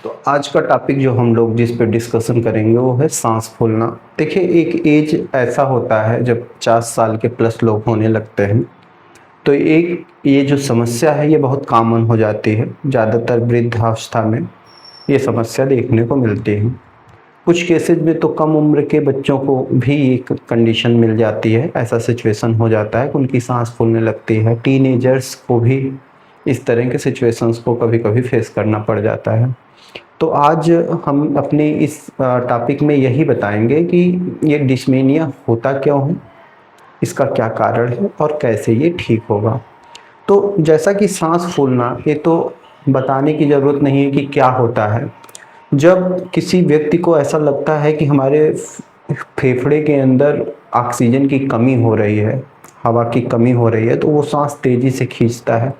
तो आज का टॉपिक जो हम लोग जिस पे डिस्कशन करेंगे वो है सांस फूलना। देखिए, एक एज ऐसा होता है जब 50 साल के प्लस लोग होने लगते हैं तो एक ये जो समस्या है ये बहुत कॉमन हो जाती है। ज़्यादातर वृद्धावस्था में ये समस्या देखने को मिलती है। कुछ केसेस में तो कम उम्र के बच्चों को भी एक कंडीशन मिल जाती है, ऐसा सिचुएशन हो जाता है कि उनकी सांस फूलने लगती है। टीनेजर्स को भी इस तरह के सिचुएशंस को कभी कभी फेस करना पड़ जाता है। तो आज हम अपने इस टॉपिक में यही बताएंगे कि ये डिस्मेनिया होता क्यों है, इसका क्या कारण है और कैसे ये ठीक होगा। तो जैसा कि सांस फूलना, ये तो बताने की ज़रूरत नहीं है कि क्या होता है। जब किसी व्यक्ति को ऐसा लगता है कि हमारे फेफड़े के अंदर ऑक्सीजन की कमी हो रही है, हवा की कमी हो रही है, तो वो सांस तेज़ी से खींचता है।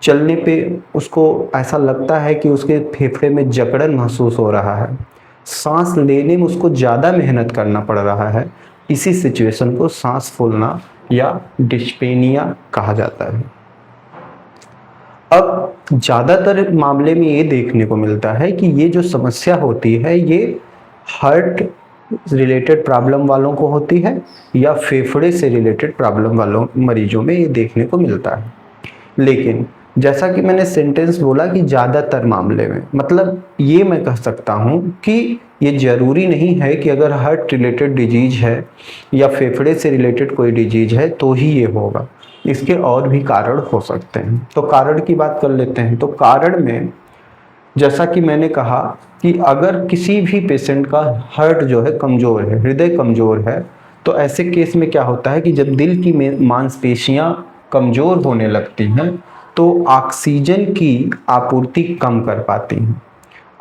चलने पे उसको ऐसा लगता है कि उसके फेफड़े में जकड़न महसूस हो रहा है। सांस लेने में उसको ज़्यादा मेहनत करना पड़ रहा है। इसी सिचुएशन को सांस फूलना या डिस्पेनिया कहा जाता है। अब ज़्यादातर मामले में ये देखने को मिलता है कि ये जो समस्या होती है ये हार्ट रिलेटेड प्रॉब्लम वालों को होती है या फेफड़े से रिलेटेड प्रॉब्लम वालों मरीजों में ये देखने को मिलता है। लेकिन जैसा कि मैंने सेंटेंस बोला कि ज़्यादातर मामले में, मतलब ये मैं कह सकता हूँ कि ये ज़रूरी नहीं है कि अगर हार्ट रिलेटेड डिजीज है या फेफड़े से रिलेटेड कोई डिजीज है तो ही ये होगा। इसके और भी कारण हो सकते हैं। तो कारण की बात कर लेते हैं। तो कारण में जैसा कि मैंने कहा कि अगर किसी भी पेशेंट का हार्ट जो है कमज़ोर है, हृदय कमज़ोर है, तो ऐसे केस में क्या होता है कि जब दिल की मांसपेशियां कमज़ोर होने लगती हैं तो ऑक्सीजन की आपूर्ति कम कर पाती हैं।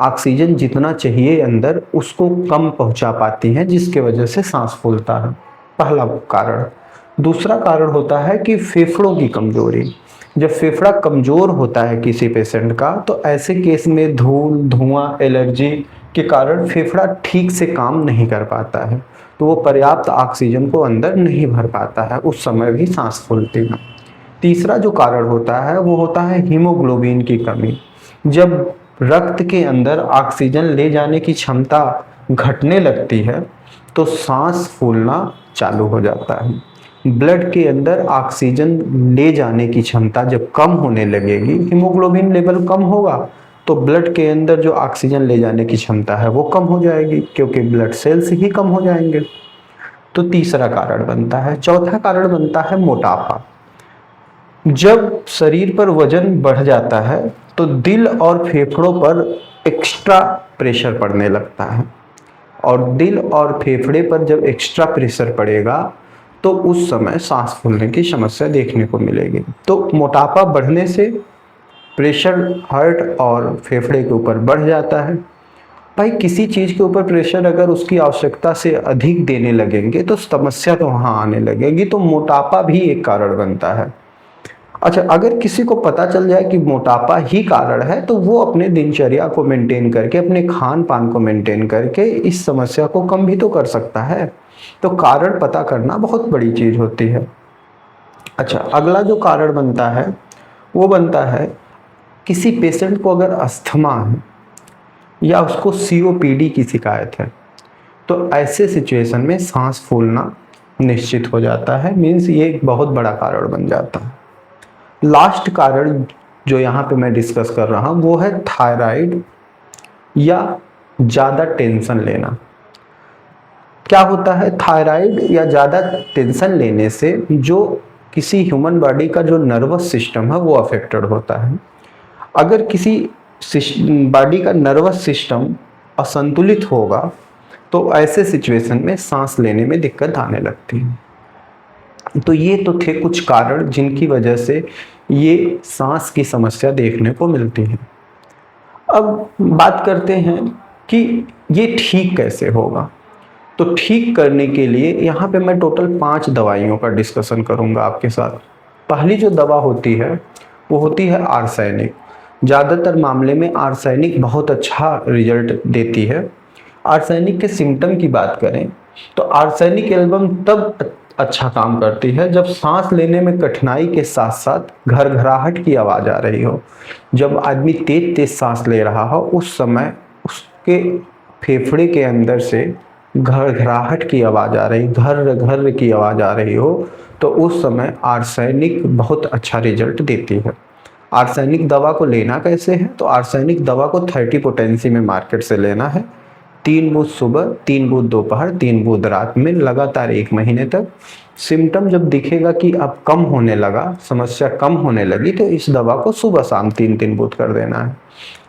ऑक्सीजन जितना चाहिए अंदर उसको कम पहुंचा पाती हैं, जिसके वजह से सांस फूलता है। पहला कारण। दूसरा कारण होता है कि फेफड़ों की कमजोरी। जब फेफड़ा कमजोर होता है किसी पेशेंट का तो ऐसे केस में धूल, धुआं, एलर्जी के कारण फेफड़ा ठीक से काम नहीं कर पाता है, तो वो पर्याप्त ऑक्सीजन को अंदर नहीं भर पाता है, उस समय भी सांस फूलती है। तीसरा जो कारण होता है वो होता है हीमोग्लोबिन की कमी। जब रक्त के अंदर ऑक्सीजन ले जाने की क्षमता घटने लगती है तो सांस फूलना चालू हो जाता है। ब्लड के अंदर ऑक्सीजन ले जाने की क्षमता जब कम होने लगेगी, हीमोग्लोबिन लेवल कम होगा तो ब्लड के अंदर जो ऑक्सीजन ले जाने की क्षमता है वो कम हो जाएगी, क्योंकि ब्लड सेल्स ही कम हो जाएंगे। तो तीसरा कारण बनता है। चौथा कारण बनता है मोटापा। जब शरीर पर वजन बढ़ जाता है तो दिल और फेफड़ों पर एक्स्ट्रा प्रेशर पड़ने लगता है, और दिल और फेफड़े पर जब एक्स्ट्रा प्रेशर पड़ेगा तो उस समय सांस फूलने की समस्या देखने को मिलेगी। तो मोटापा बढ़ने से प्रेशर हार्ट और फेफड़े के ऊपर बढ़ जाता है। भाई, किसी चीज़ के ऊपर प्रेशर अगर उसकी आवश्यकता से अधिक देने लगेंगे तो समस्या तो वहाँ आने लगेगी। तो मोटापा भी एक कारण बनता है। अच्छा, अगर किसी को पता चल जाए कि मोटापा ही कारण है तो वो अपने दिनचर्या को मेंटेन करके, अपने खान पान को मेंटेन करके इस समस्या को कम भी तो कर सकता है। तो कारण पता करना बहुत बड़ी चीज होती है। अच्छा, अगला जो कारण बनता है वो बनता है किसी पेशेंट को अगर अस्थमा है या उसको सीओपीडी की शिकायत है तो ऐसे सिचुएशन में सांस फूलना निश्चित हो जाता है। मीन्स ये एक बहुत बड़ा कारण बन जाता है। लास्ट कारण जो यहाँ पे मैं डिस्कस कर रहा हूँ वो है थायराइड या ज़्यादा टेंशन लेना। क्या होता है, थायराइड या ज़्यादा टेंशन लेने से जो किसी ह्यूमन बॉडी का जो नर्वस सिस्टम है वो अफेक्टेड होता है। अगर किसी बॉडी का नर्वस सिस्टम असंतुलित होगा तो ऐसे सिचुएशन में सांस लेने में दिक्कत आने लगती है। तो ये तो थे कुछ कारण जिनकी वजह से ये सांस की समस्या देखने को मिलती है। अब बात करते हैं कि ये ठीक कैसे होगा। तो ठीक करने के लिए यहाँ पे मैं टोटल 5 दवाइयों का डिस्कशन करूँगा आपके साथ। पहली जो दवा होती है वो होती है आर्सेनिक। ज़्यादातर मामले में आर्सेनिक बहुत अच्छा रिजल्ट देती है। आर्सेनिक के सिम्टम की बात करें तो आर्सेनिक एल्बम तब अच्छा काम करती है जब सांस लेने में कठिनाई के साथ साथ घरघराहट की आवाज़ आ रही हो। जब आदमी तेज तेज सांस ले रहा हो उस समय उसके फेफड़े के अंदर से घरघराहट की आवाज़ आ रही, घर घर की आवाज़ आ रही हो, तो उस समय आर्सेनिक बहुत अच्छा रिजल्ट देती है। आर्सेनिक दवा को लेना कैसे है? तो आर्सेनिक दवा को 30 पोटेंसी में मार्केट से लेना है। 3 बूंद सुबह, 3 बूंद दोपहर, 3 बूंद रात में लगातार 1 महीने तक। सिम्टम जब दिखेगा कि अब कम होने लगा, समस्या कम होने लगी, तो इस दवा को सुबह शाम 3-3 बूंद कर देना है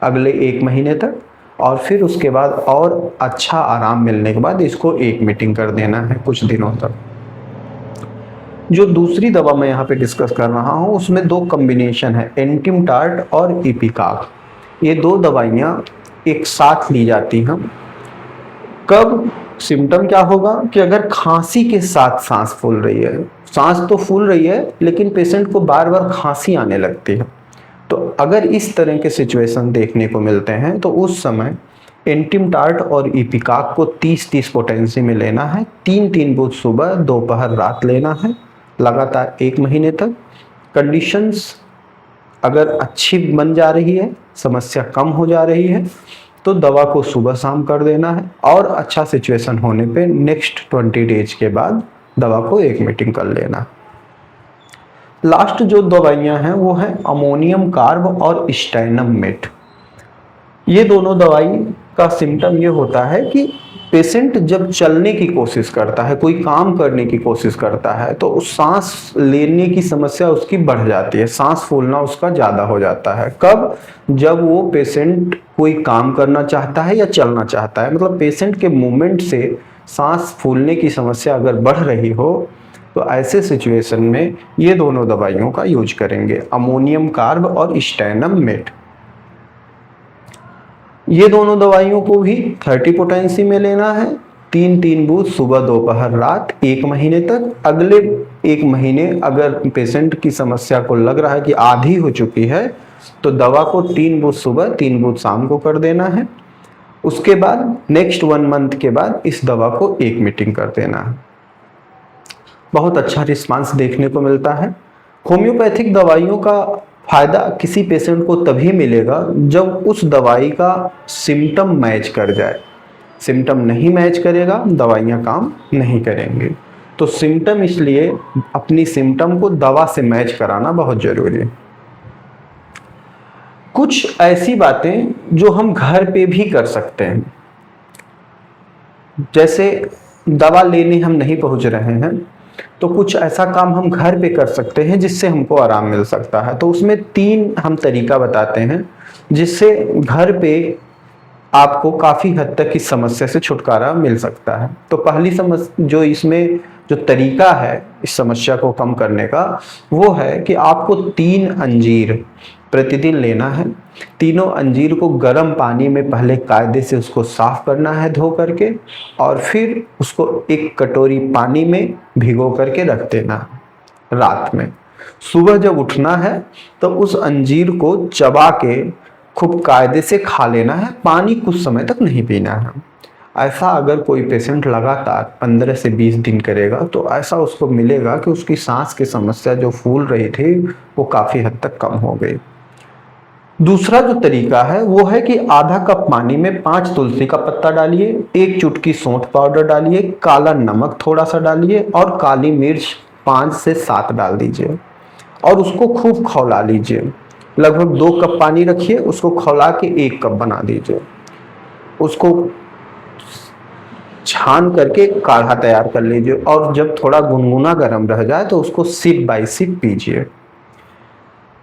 अगले 1 महीने तक। और फिर उसके बाद और अच्छा आराम मिलने के बाद इसको 1 मीटिंग कर देना है कुछ दिनों तक। जो दूसरी दवा मैं यहाँ पे डिस्कस कर रहा हूँ उसमें 2 कॉम्बिनेशन है, एंटिमटार्ट और इपिकाक। ये 2 दवाइयाँ एक साथ ली जाती हैं। कब सिम्टम क्या होगा कि अगर खांसी के साथ सांस फूल रही है, सांस तो फूल रही है लेकिन पेशेंट को बार बार खांसी आने लगती है, तो अगर इस तरह के सिचुएशन देखने को मिलते हैं तो उस समय एंटिमटार्ट और इपिकाक को 30-30 पोटेंसी में लेना है। 3-3 बूंद सुबह दोपहर रात लेना है लगातार 1 महीने तक। कंडीशंस अगर अच्छी बन जा रही है, समस्या कम हो जा रही है, तो दवा को सुबह शाम कर देना है और अच्छा सिचुएशन होने पे नेक्स्ट 20 डेज के बाद दवा को 1 मीटिंग कर लेना। लास्ट जो दवाइयाँ हैं वो है अमोनियम कार्ब और स्टैनम मेट। ये दोनों दवाई का सिम्टम ये होता है कि पेशेंट जब चलने की कोशिश करता है, कोई काम करने की कोशिश करता है, तो उस सांस लेने की समस्या उसकी बढ़ जाती है, सांस फूलना उसका ज़्यादा हो जाता है। कब? जब वो पेशेंट कोई काम करना चाहता है या चलना चाहता है, मतलब पेशेंट के मूवमेंट से सांस फूलने की समस्या अगर बढ़ रही हो, तो ऐसे सिचुएशन में ये दोनों दवाइयों का यूज करेंगे, अमोनियम कार्ब और स्टैनम मेट। ये दोनों दवाइयों को भी 30 पोटेंसी में लेना है। 3-3 बूंद सुबह दोपहर रात 1 महीने तक। अगले 1 महीने अगर पेशेंट की समस्या को लग रहा है कि आधी हो चुकी है, तो दवा को 3 बूंद सुबह 3 बूंद शाम को कर देना है। उसके बाद नेक्स्ट 1 मंथ के बाद इस दवा को 1 मीटिंग कर देना है। बहुत अच्छा रिस्पांस देखने को मिलता है। होम्योपैथिक दवाइयों का फायदा किसी पेशेंट को तभी मिलेगा जब उस दवाई का सिम्टम मैच कर जाए। सिम्टम नहीं मैच करेगा, दवाइयाँ काम नहीं करेंगे। तो सिम्टम, इसलिए अपनी सिम्टम को दवा से मैच कराना बहुत जरूरी है। कुछ ऐसी बातें जो हम घर पे भी कर सकते हैं, जैसे दवा लेने हम नहीं पहुंच रहे हैं, तो कुछ ऐसा काम हम घर पे कर सकते हैं जिससे हमको आराम मिल सकता है। तो उसमें 3 हम तरीका बताते हैं जिससे घर पे आपको काफ़ी हद तक इस समस्या से छुटकारा मिल सकता है। तो पहली समस्या जो इसमें जो तरीका है इस समस्या को कम करने का, वो है कि आपको 3 अंजीर प्रतिदिन लेना है। तीनों अंजीर को गर्म पानी में पहले कायदे से उसको साफ करना है धो करके, और फिर उसको 1 कटोरी पानी में भिगो करके रख देना रात में। सुबह जब उठना है तो उस अंजीर को चबा के खूब कायदे से खा लेना है, पानी कुछ समय तक नहीं पीना है। ऐसा अगर कोई पेशेंट लगातार 15 से 20 दिन करेगा तो ऐसा उसको मिलेगा कि उसकी सांस की समस्या जो फूल रही थी वो काफ़ी हद तक कम हो गई। दूसरा जो तरीका है वो है कि आधा कप पानी में 5 तुलसी का पत्ता डालिए, 1 चुटकी सौंठ पाउडर डालिए, काला नमक थोड़ा सा डालिए और काली मिर्च 5 से 7 डाल दीजिए और उसको खूब खौला लीजिए। लगभग 2 कप पानी रखिए, उसको खौला के 1 कप बना दीजिए। उसको छान करके काढ़ा तैयार कर लीजिए और जब थोड़ा गुनगुना गर्म रह जाए तो उसको सिप बाय सिप पीजिए।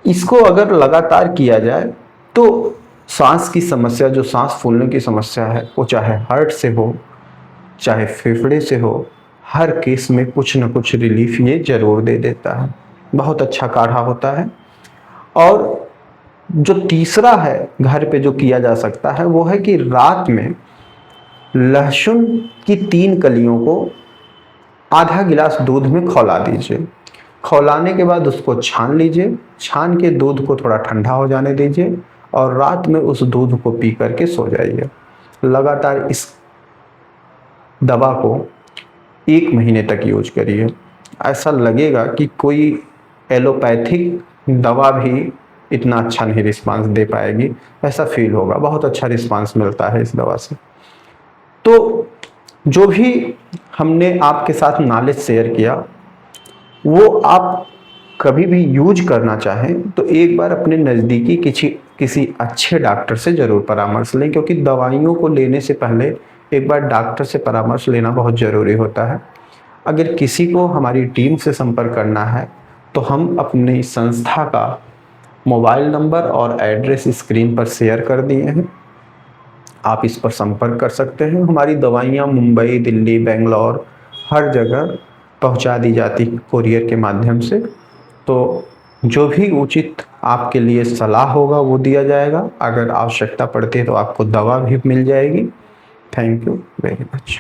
इसको अगर लगातार किया जाए तो सांस की समस्या, जो सांस फूलने की समस्या है, वो चाहे हार्ट से हो चाहे फेफड़े से हो, हर केस में कुछ न कुछ रिलीफ ये जरूर दे देता है। बहुत अच्छा काढ़ा होता है। और जो तीसरा है घर पे जो किया जा सकता है वो है कि रात में लहसुन की 3 कलियों को आधा गिलास दूध में खौला दीजिए। खौलाने के बाद उसको छान लीजिए, छान के दूध को थोड़ा ठंडा हो जाने दीजिए और रात में उस दूध को पी करके सो जाइए। लगातार इस दवा को 1 महीने तक यूज करिए। ऐसा लगेगा कि कोई एलोपैथिक दवा भी इतना अच्छा नहीं रिस्पांस दे पाएगी, ऐसा फील होगा। बहुत अच्छा रिस्पांस मिलता है इस दवा से। तो जो भी हमने आपके साथ नॉलेज शेयर किया, वो आप कभी भी यूज करना चाहें तो एक बार अपने नज़दीकी किसी अच्छे डॉक्टर से ज़रूर परामर्श लें, क्योंकि दवाइयों को लेने से पहले एक बार डॉक्टर से परामर्श लेना बहुत ज़रूरी होता है। अगर किसी को हमारी टीम से संपर्क करना है तो हम अपनी संस्था का मोबाइल नंबर और एड्रेस स्क्रीन पर शेयर कर दिए हैं, आप इस पर संपर्क कर सकते हैं। हमारी दवाइयाँ मुंबई, दिल्ली, बेंगलोर हर जगह पहुंचा दी जाती कोरियर के माध्यम से। तो जो भी उचित आपके लिए सलाह होगा वो दिया जाएगा। अगर आवश्यकता पड़ती है तो आपको दवा भी मिल जाएगी। Thank you very much.